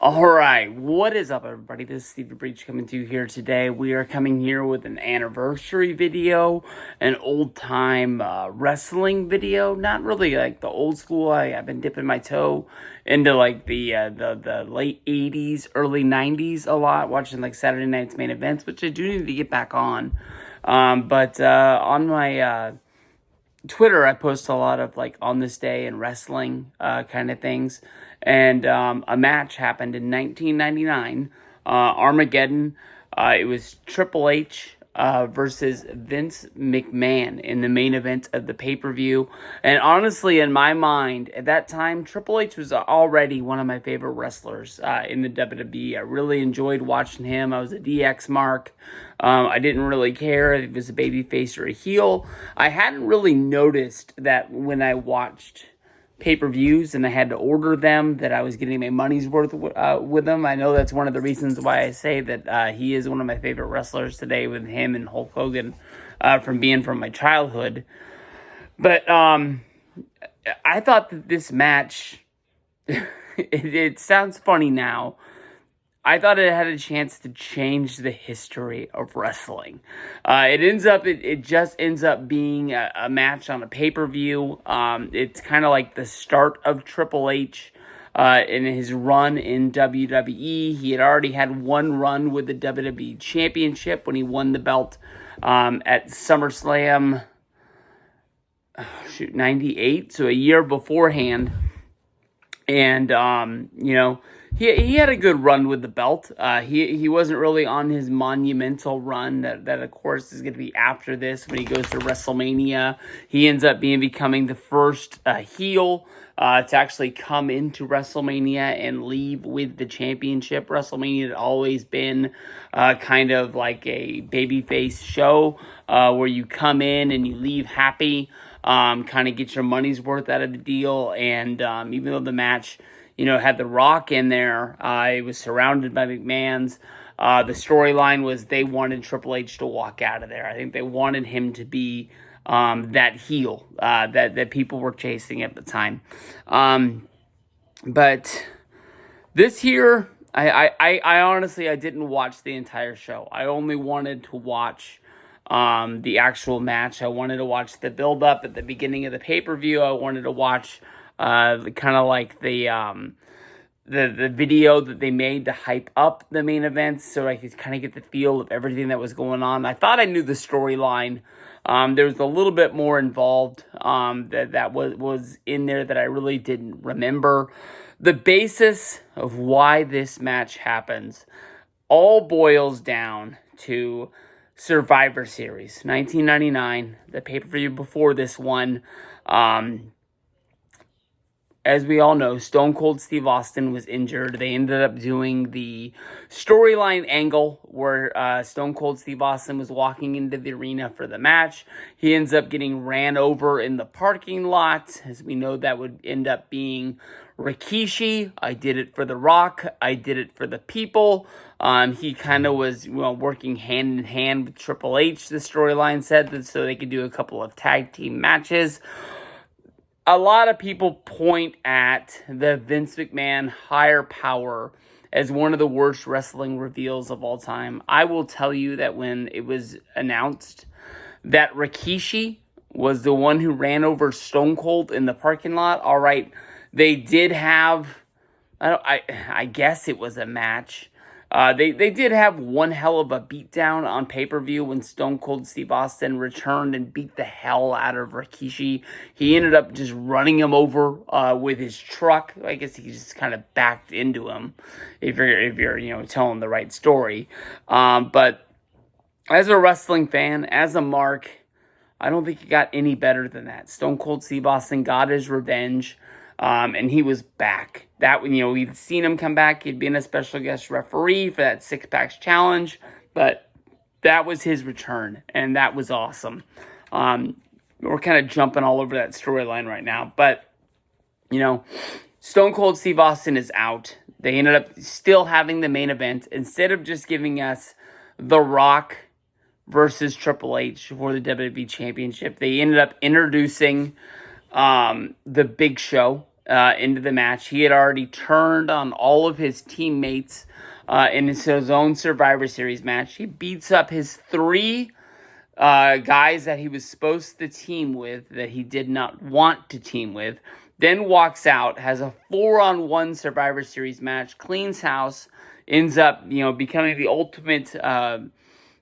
All right, what is up, everybody? This is Steve Breach coming to you here today. We are coming here with an anniversary video, an old-time wrestling video. Not really like the old school. I've been dipping my toe into like the late 80s, early 90s a lot, watching like Saturday night's main events, which I do need to get back on. But on my Twitter, I post a lot of like on this day and wrestling kind of things. And a match happened in 1999, Armageddon. It was Triple H versus Vince McMahon in the main event of the pay-per-view. And honestly, in my mind, at that time, Triple H was already one of my favorite wrestlers in the WWE. I really enjoyed watching him. I was a DX mark. I didn't really care if it was a babyface or a heel. I hadn't really noticed that when I watched pay-per-views and I had to order them, that I was getting my money's worth with them. I know that's one of the reasons why I say that he is one of my favorite wrestlers today, with him and Hulk Hogan from my childhood. But I thought that this match, it sounds funny now, I thought it had a chance to change the history of wrestling. It just ends up being a match on a pay-per-view. It's kind of like the start of Triple H in his run in WWE. He had already had one run with the WWE Championship when he won the belt at SummerSlam, 98, so a year beforehand. And, he had a good run with the belt. He wasn't really on his monumental run that of course is going to be after this when he goes to WrestleMania. He ends up becoming the first heel to actually come into WrestleMania and leave with the championship. WrestleMania had always been kind of like a babyface show where you come in and you leave happy, kind of get your money's worth out of the deal. And even though the match, had The Rock in there, it was surrounded by McMahon's. The storyline was they wanted Triple H to walk out of there. I think they wanted him to be that heel that people were chasing at the time. But this here, I honestly, I didn't watch the entire show. I only wanted to watch the actual match. I wanted to watch the build-up at the beginning of the pay-per-view. I wanted to watch kind of like the video that they made to hype up the main events, so I could kind of get the feel of everything that was going on. I thought I knew the storyline. There was a little bit more involved that was in there that I really didn't remember. The basis of why this match happens all boils down to Survivor Series 1999, the pay-per-view before this one. As we all know, Stone Cold Steve Austin was injured. They ended up doing the storyline angle where Stone Cold Steve Austin was walking into the arena for the match. He ends up getting ran over in the parking lot. As we know, that would end up being Rikishi. I did it for The Rock. I did it for the people. He kind of was working hand in hand with Triple H, the storyline said, that so they could do a couple of tag team matches. A lot of people point at the Vince McMahon higher power as one of the worst wrestling reveals of all time. I will tell you that when it was announced that Rikishi was the one who ran over Stone Cold in the parking lot, all right, they did have, I guess it was a match. They did have one hell of a beatdown on pay-per-view when Stone Cold Steve Austin returned and beat the hell out of Rikishi. He ended up just running him over with his truck. I guess he just kind of backed into him, if you're telling the right story. But as a wrestling fan, as a mark, I don't think it got any better than that. Stone Cold Steve Austin got his revenge. And he was back. We'd seen him come back. He'd been a special guest referee for that Six Packs Challenge, but that was his return, and that was awesome. We're kind of jumping all over that storyline right now, but, Stone Cold Steve Austin is out. They ended up still having the main event. Instead of just giving us The Rock versus Triple H for the WWE Championship, they ended up introducing the Big Show into the match. He had already turned on all of his teammates in his own Survivor Series match. He beats up his 3 guys that he was supposed to team with that he did not want to team with, then walks out, has a 4-on-1 Survivor Series match, cleans house, ends up, becoming the ultimate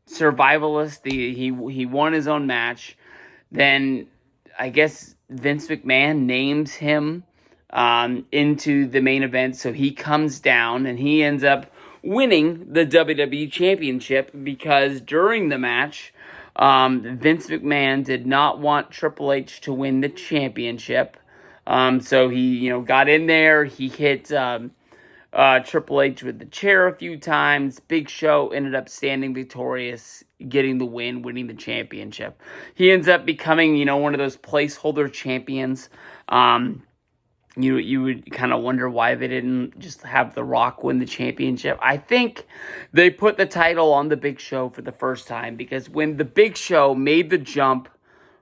survivalist. He won his own match. Then I guess Vince McMahon names him into the main event, so he comes down and he ends up winning the WWE Championship because during the match, Vince McMahon did not want Triple H to win the championship. So he, got in there. He hit Triple H with the chair a few times. Big Show ended up standing victorious, getting the win, winning the championship. He ends up becoming, one of those placeholder champions. You would kind of wonder why they didn't just have The Rock win the championship. I think they put the title on the Big Show for the first time because when the Big Show made the jump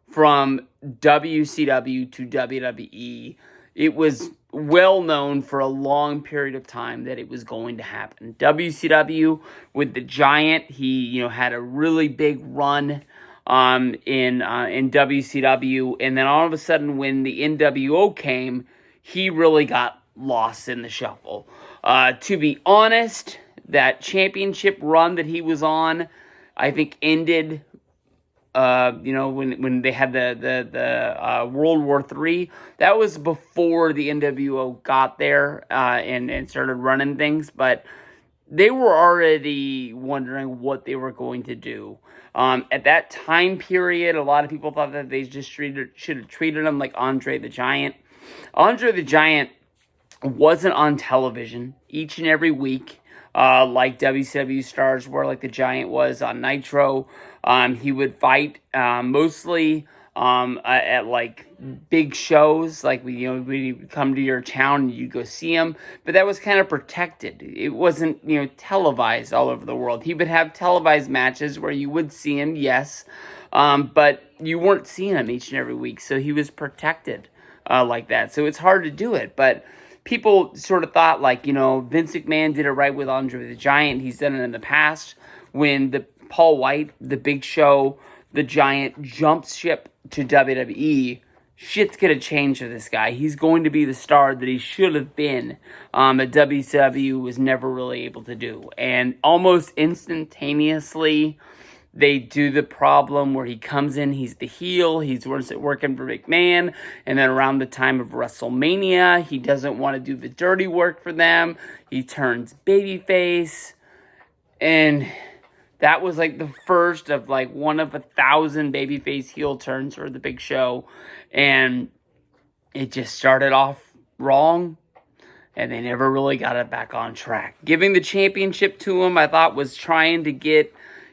from WCW to WWE, it was well known for a long period of time that it was going to happen. WCW with the Giant, he had a really big run in WCW, and then all of a sudden when the NWO came, he really got lost in the shuffle. To be honest, that championship run that he was on, I think ended, when they had the World War III. That was before the NWO got there and started running things, but they were already wondering what they were going to do. At that time period, a lot of people thought that they just should have treated him like Andre the Giant. Andre the Giant wasn't on television each and every week like WCW stars were, like the Giant was on Nitro. He would fight mostly at like big shows, like we come to your town and you go see him, but that was kind of protected. It wasn't televised all over the world. He would have televised matches where you would see him, yes, but you weren't seeing him each and every week, so he was protected like that. So it's hard to do it, but people sort of thought like, Vince McMahon did it right with Andre the Giant. He's done it in the past when Paul White, the Big Show, the Giant jumps ship to WWE. Shit's gonna change for this guy. He's going to be the star that he should have been that WCW was never really able to do. And almost instantaneously, they do the problem where he comes in, he's the heel, he's working for McMahon, and then around the time of WrestleMania, he doesn't want to do the dirty work for them. He turns babyface, and that was like the first of like one of 1,000 babyface heel turns for the Big Show, and it just started off wrong, and they never really got it back on track. Giving the championship to him, I thought, was trying to get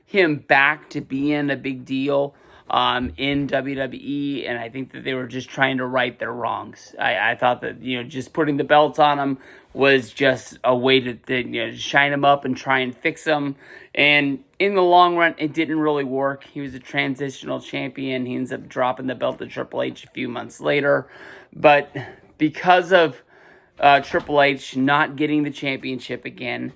him back to being a big deal in WWE, and I think that they were just trying to right their wrongs. I thought that just putting the belts on him was just a way to shine him up and try and fix him, and in the long run it didn't really work. He was a transitional champion. He ends up dropping the belt to Triple H a few months later, but because of Triple H not getting the championship again,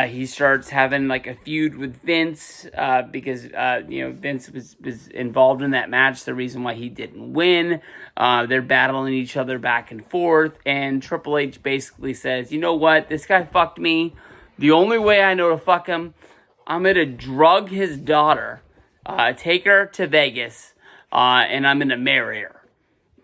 he starts having like a feud with Vince because Vince was involved in that match, the reason why he didn't win. They're battling each other back and forth, and Triple H basically says, you know what, this guy fucked me. The only way I know to fuck him, I'm going to drug his daughter, take her to Vegas, and I'm going to marry her.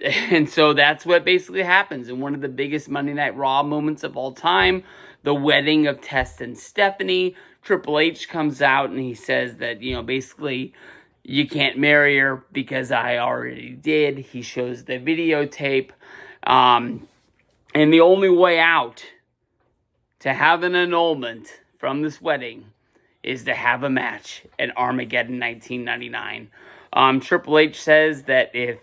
And so that's what basically happens in one of the biggest Monday Night Raw moments of all time, the wedding of Test and Stephanie. Triple H comes out and he says that, basically you can't marry her because I already did. He shows the videotape. And the only way out to have an annulment from this wedding is to have a match at Armageddon 1999. Triple H says that if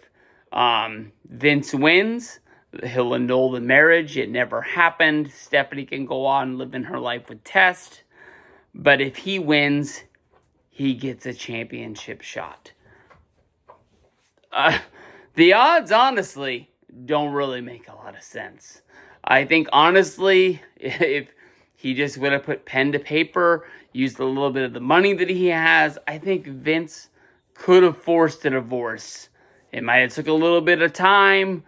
Vince wins, he'll annul the marriage. It never happened. Stephanie can go on living her life with Test. But if he wins, he gets a championship shot. The odds, honestly, don't really make a lot of sense. I think, honestly, if he just would have put pen to paper, used a little bit of the money that he has, I think Vince could have forced a divorce. It might have took a little bit of time.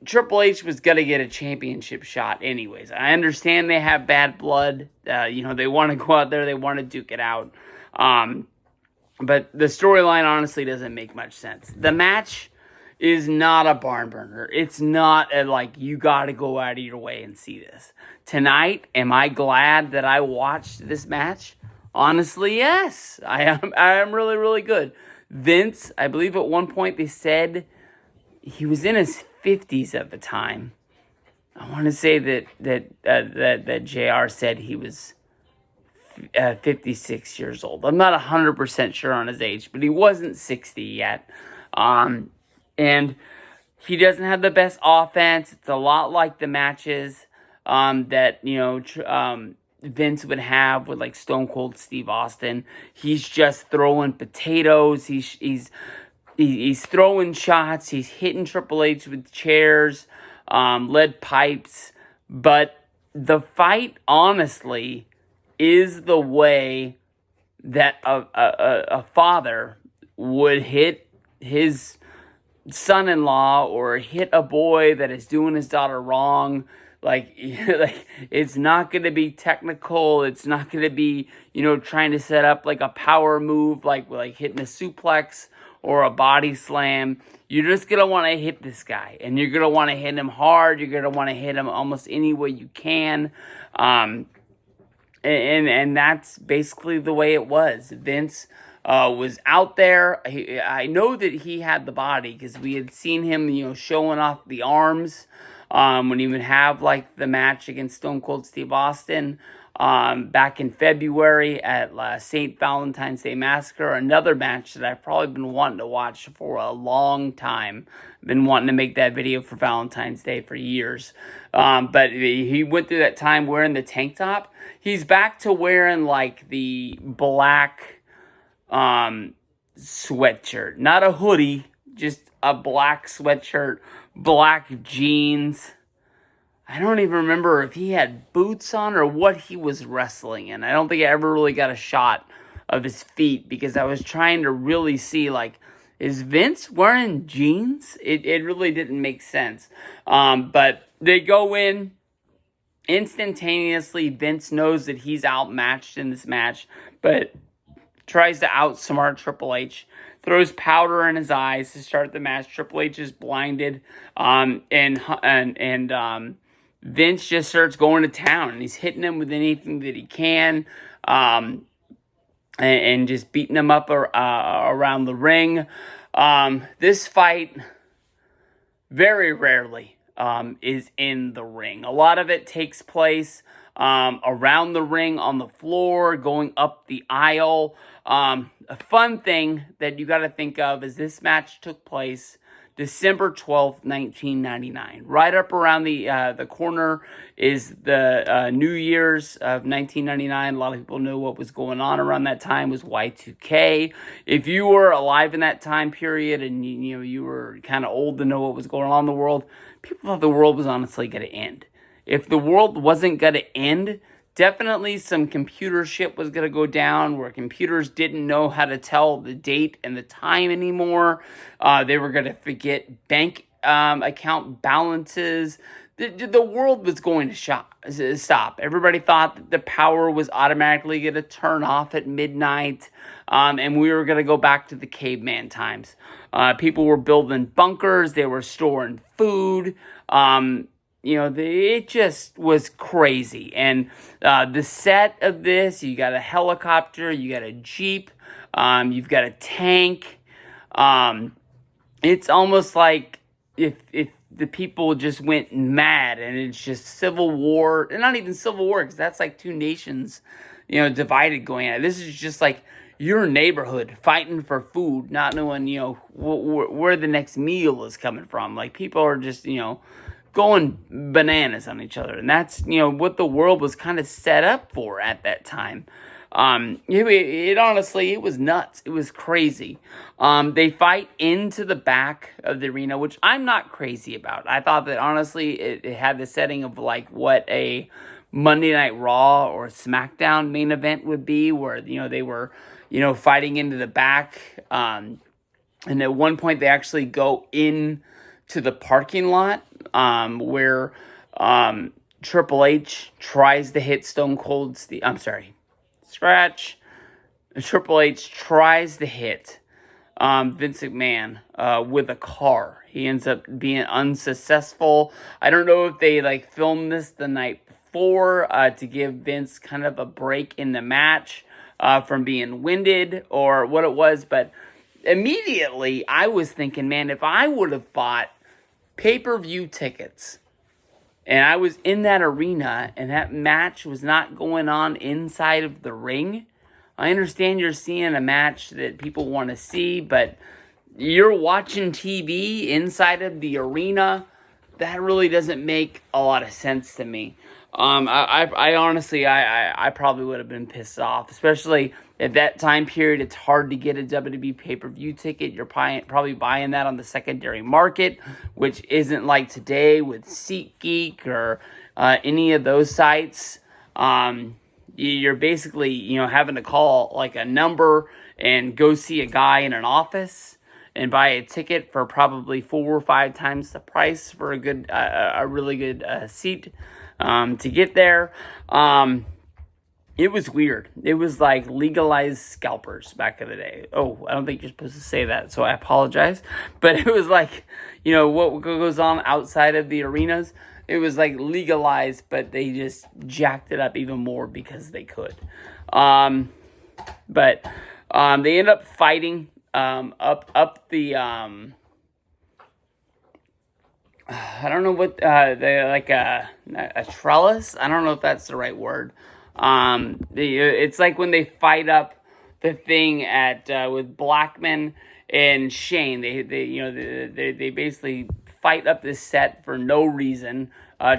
Triple H was going to get a championship shot anyways. I understand they have bad blood. They want to go out there. They want to duke it out. But the storyline honestly doesn't make much sense. The match is not a barn burner. It's not you got to go out of your way and see this. Tonight, am I glad that I watched this match? Honestly, yes. I am really, really good. Vince, I believe at one point they said he was in his 50s at the time. I want to say that JR said he was 56 years old. I'm not 100% sure on his age, but he wasn't 60 yet. And he doesn't have the best offense. It's a lot like the matches that Vince would have with Stone Cold Steve Austin. He's just throwing potatoes. He's throwing shots. He's hitting Triple H with chairs, lead pipes. But the fight, honestly, is the way that a father would hit his son-in-law or hit a boy that is doing his daughter wrong. It's not going to be technical. It's not going to be, trying to set up a power move, like hitting a suplex or a body slam. You're just going to want to hit this guy, and you're going to want to hit him hard. You're going to want to hit him almost any way you can. And that's basically the way it was. Vince was out there. I know that he had the body because we had seen him, showing off the arms when he would have the match against Stone Cold Steve Austin back in February at St. Valentine's Day Massacre. Another match that I've probably been wanting to watch for a long time. Been wanting to make that video for Valentine's Day for years. But he went through that time wearing the tank top. He's back to wearing the black sweatshirt. Not a hoodie, just a black sweatshirt, black jeans. I don't even remember if he had boots on or what he was wrestling in. I don't think I ever really got a shot of his feet because I was trying to really see, is Vince wearing jeans? It really didn't make sense. But they go in instantaneously. Vince knows that he's outmatched in this match, but tries to outsmart Triple H. Throws powder in his eyes to start the match. Triple H is blinded. And Vince just starts going to town. And he's hitting him with anything that he can. And just beating him up around the ring. This fight very rarely is in the ring. A lot of it takes place around the ring, on the floor, going up the aisle. A fun thing that you got to think of is this match took place December 12th, 1999. Right up around the corner is the New Year's of 1999. A lot of people know what was going on around that time was Y2K. If you were alive in that time period and you were kind of old to know what was going on in the world, people thought the world was honestly going to end. If the world wasn't going to end, definitely some computer shit was going to go down where computers didn't know how to tell the date and the time anymore. They were going to forget bank account balances. The world was going to stop. Everybody thought that the power was automatically going to turn off at midnight, and we were going to go back to the caveman times. People were building bunkers. They were storing food. It just was crazy. And the set of this, you got a helicopter, you got a Jeep, you've got a tank. It's almost like if the people just went mad and it's just civil war, and not even civil war, because that's two nations, divided going at it. This is just your neighborhood fighting for food, not knowing, where the next meal is coming from. People are just, going bananas on each other. And that's, what the world was kind of set up for at that time. It honestly, it was nuts. It was crazy. They fight into the back of the arena, which I'm not crazy about. I thought that honestly, it had the setting of like what a Monday Night Raw or SmackDown main event would be, where they were fighting into the back. And at one point, they actually go in to the parking lot where Triple H tries to hit Stone Cold Steve. I'm sorry, scratch. Triple H tries to hit Vince McMahon with a car. He ends up being unsuccessful. I don't know if they filmed this the night before to give Vince kind of a break in the match from being winded or what it was, but immediately I was thinking, man, if I would have bought pay-per-view tickets and I was in that arena and that match was not going on inside of the ring, I understand you're seeing a match that people want to see, but you're watching TV inside of the arena. That really doesn't make a lot of sense to me. I honestly, I probably would have been pissed off, especially at that time period. It's hard to get a WWE pay-per-view ticket. You're probably buying that on the secondary market, which isn't like today with SeatGeek or any of those sites. You're basically, having to call like a number and go see a guy in an office and buy a ticket for probably 4 or 5 times the price for a really good seat to get there. It was weird. It was like legalized scalpers back in the day. Oh, I don't think you're supposed to say that, so I apologize. But it was like, what goes on outside of the arenas. It was like legalized, but they just jacked it up even more because they could. But they end up fighting up the I don't know what they like a trellis. I don't know if that's the right word. It's like when they fight up the thing at with Blackman and Shane. They basically fight up this set for no reason.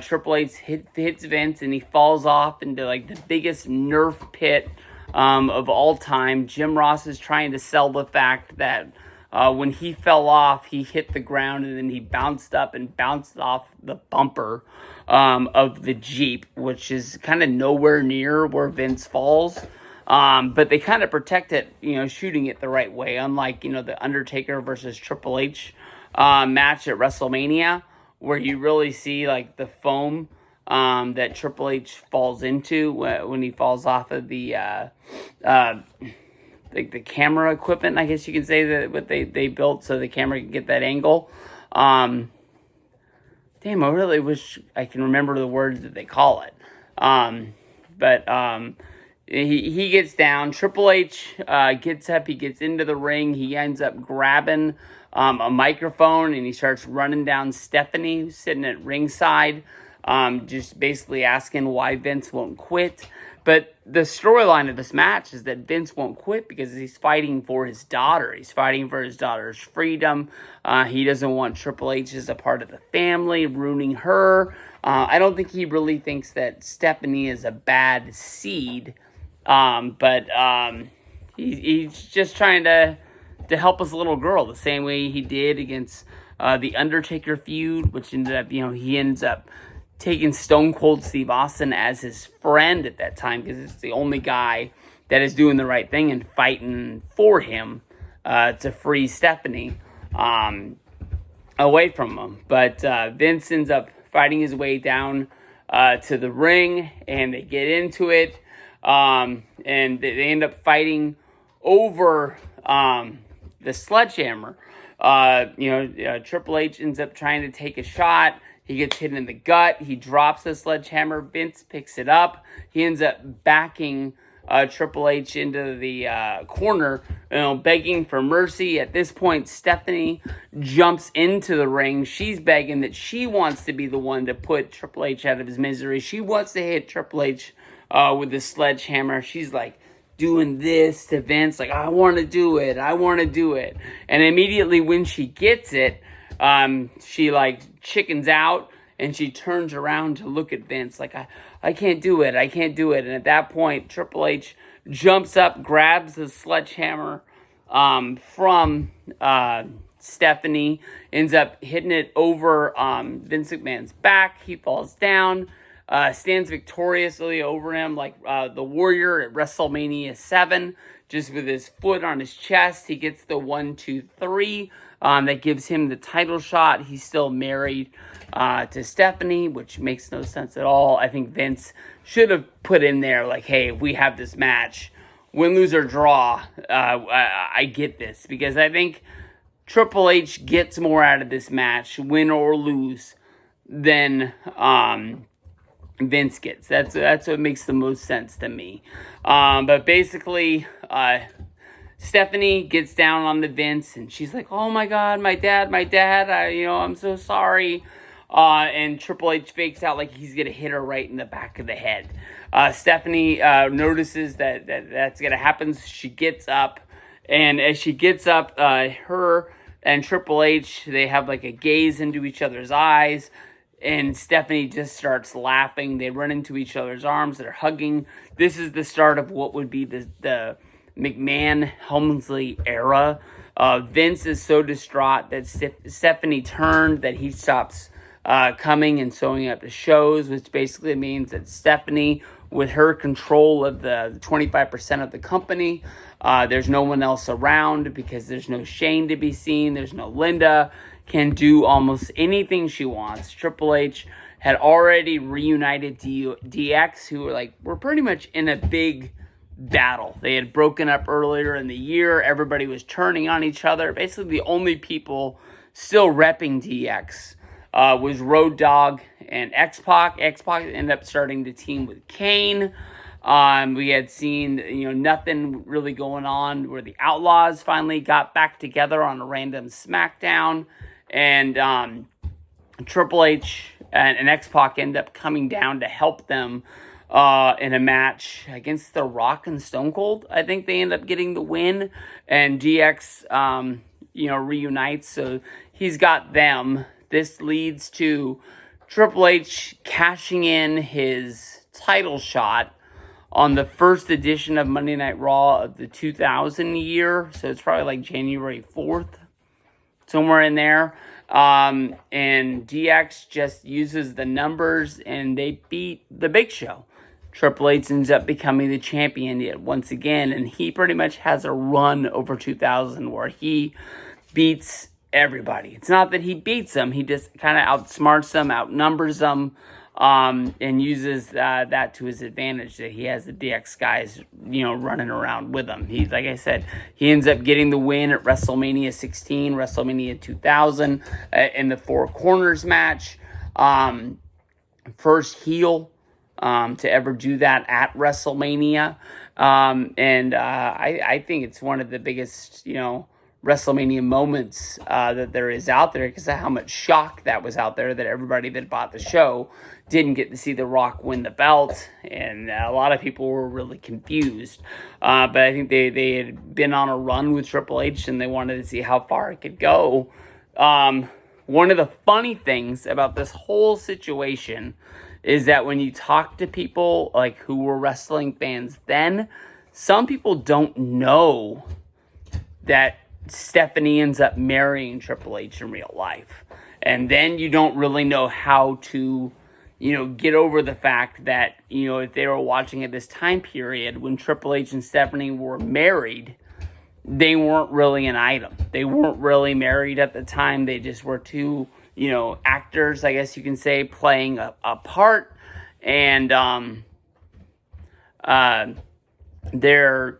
Triple H hits Vince and he falls off into like the biggest Nerf pit of all time. Jim Ross is trying to sell the fact that when he fell off, he hit the ground and then he bounced up and bounced off the bumper of the Jeep, which is kind of nowhere near where Vince falls. But they kind of protect it, shooting it the right way, unlike, the Undertaker versus Triple H match at WrestleMania, where you really see like the foam that Triple H falls into when he falls off of the camera equipment, I guess you can say, that what they built so the camera can get that angle. Damn, I really wish I can remember the words that they call it. But he gets down. Triple H gets up. He gets into the ring. He ends up grabbing a microphone and he starts running down Stephanie, who's sitting at ringside, just basically asking why Vince won't quit. But the storyline of this match is that Vince won't quit because he's fighting for his daughter. He's fighting for his daughter's freedom. He doesn't want Triple H as a part of the family, ruining her. I don't think he really thinks that Stephanie is a bad seed. But he's just trying to help his little girl the same way he did against the Undertaker feud, which ended up, he ends up taking Stone Cold Steve Austin as his friend at that time because it's the only guy that is doing the right thing and fighting for him to free Stephanie away from him. But Vince ends up fighting his way down to the ring and they get into it. And they end up fighting over the sledgehammer. Triple H ends up trying to take a shot. He gets hit in the gut. He drops the sledgehammer. Vince picks it up. He ends up backing Triple H into the corner, begging for mercy. At this point, Stephanie jumps into the ring. She's begging that she wants to be the one to put Triple H out of his misery. She wants to hit Triple H with the sledgehammer. She's like doing this to Vince, like, I want to do it. And immediately when she gets it, she like chickens out and she turns around to look at Vince like, I I can't do it. I can't do it. And at that point, Triple H jumps up, grabs the sledgehammer from Stephanie, ends up hitting it over Vince McMahon's back. He falls down, stands victoriously over him like the Warrior at WrestleMania 7, just with his foot on his chest. He gets the 1, 2, 3 that gives him the title shot. He's still married to Stephanie, which makes no sense at all. I think Vince should have put in there, like, hey, if we have this match, win, lose, or draw, I get this. Because I think Triple H gets more out of this match, win or lose, than Vince gets. That's what makes the most sense to me. But basically, Stephanie gets down on the Vince, and she's like, "Oh my God, my dad, I'm so sorry." And Triple H fakes out like he's gonna hit her right in the back of the head. Stephanie notices that's gonna happen. So she gets up, and as she gets up, her and Triple H, they have like a gaze into each other's eyes. And Stephanie just starts laughing. They run into each other's arms. They're hugging. This is the start of what would be the McMahon-Helmsley era. Vince is so distraught that Stephanie turned that he stops coming and showing up to shows, which basically means that Stephanie, with her control of the 25% of the company, there's no one else around because there's no Shane to be seen. There's no Linda. Can do almost anything she wants. Triple H had already reunited DX, who were pretty much in a big battle. They had broken up earlier in the year. Everybody was turning on each other. Basically, the only people still repping DX was Road Dogg and X-Pac. X-Pac ended up starting to team with Kane. We had seen, nothing really going on where the Outlaws finally got back together on a random SmackDown. And Triple H and X-Pac end up coming down to help them in a match against The Rock and Stone Cold. I think they end up getting the win. And DX, reunites. So he's got them. This leads to Triple H cashing in his title shot on the first edition of Monday Night Raw of the 2000 year. So it's probably like January 4th. Somewhere in there. And DX just uses the numbers and they beat the Big Show. Triple H ends up becoming the champion yet once again. And he pretty much has a run over 2000 where he beats everybody. It's not that he beats them. He just kind of outsmarts them, outnumbers them. And uses that to his advantage, that he has the DX guys, running around with him. Like I said, he ends up getting the win at WrestleMania 16, WrestleMania 2000, in the Four Corners match. First heel to ever do that at WrestleMania. And I think it's one of the biggest, WrestleMania moments that there is out there, because of how much shock that was out there, that everybody that bought the show didn't get to see The Rock win the belt, and a lot of people were really confused. But I think they had been on a run with Triple H, and they wanted to see how far it could go. One of the funny things about this whole situation is that when you talk to people who were wrestling fans then, some people don't know that Stephanie ends up marrying Triple H in real life. And then you don't really know how to, get over the fact that, if they were watching at this time period when Triple H and Stephanie were married, they weren't really an item. They weren't really married at the time. They just were two, actors, I guess you can say, playing a part. And their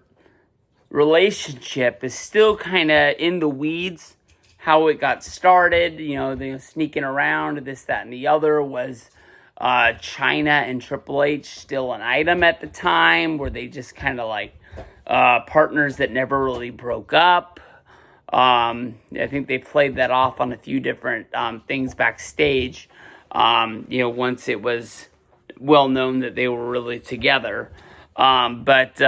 relationship is still kind of in the weeds. How it got started, they sneaking around, this, that, and the other. Was China and Triple H still an item at the time? Were they just kind of partners that never really broke up? I think they played that off on a few different things backstage. Once it was well known that they were really together. But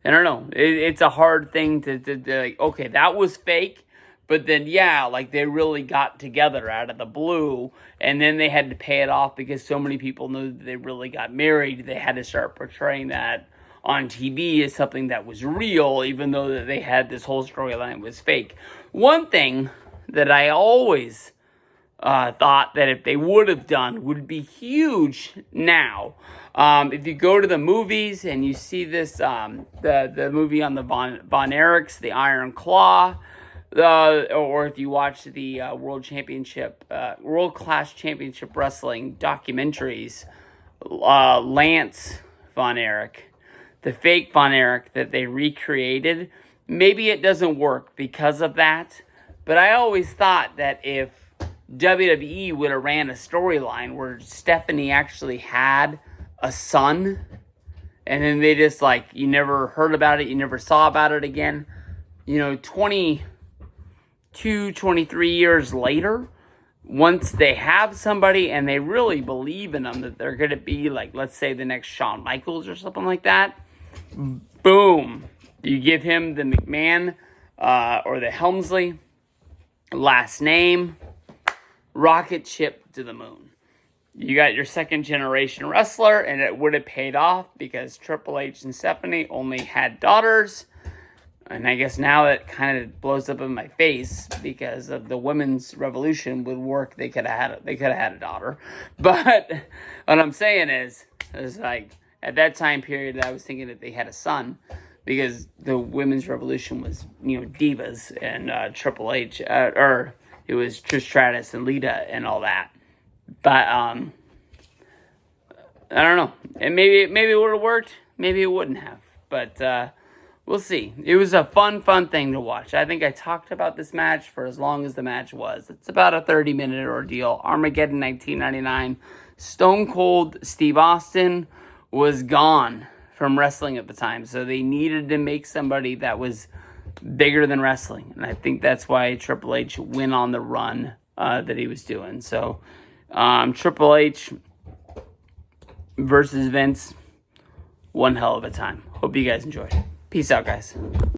I don't know. It's a hard thing to okay, that was fake, But then, yeah, like they really got together out of the blue, and then they had to pay it off because so many people knew that they really got married. They had to start portraying that on TV as something that was real, even though that they had this whole storyline was fake. One thing that I always thought that if they would have done would be huge now. If you go to the movies and you see this, the movie on the Von Erichs, the Iron Claw, or if you watch the World Class Championship Wrestling documentaries, Lance Von Erich, the fake Von Erich that they recreated, maybe it doesn't work because of that. But I always thought that if WWE would have ran a storyline where Stephanie actually had a son, and then they just, like, you never heard about it, you never saw about it again, 23 years later, once they have somebody and they really believe in them that they're going to be, like, let's say the next Shawn Michaels or something like that, boom, you give him the McMahon or the Helmsley last name, rocket ship to the moon. You got your second generation wrestler, and it would have paid off because Triple H and Stephanie only had daughters. And I guess now it kind of blows up in my face because of the women's revolution would work. They could have had a daughter. But what I'm saying is like at that time period, I was thinking that they had a son because the women's revolution was, divas and Triple H, or it was Trish Stratus and Lita and all that. But I don't know. And maybe it would have worked. Maybe it wouldn't have. But we'll see. It was a fun thing to watch. I think I talked about this match for as long as the match was. It's about a 30-minute ordeal. Armageddon 1999. Stone Cold Steve Austin was gone from wrestling at the time. So they needed to make somebody that was bigger than wrestling. And I think that's why Triple H went on the run that he was doing. So Triple H versus Vince, one hell of a time. Hope you guys enjoyed. Peace out, guys.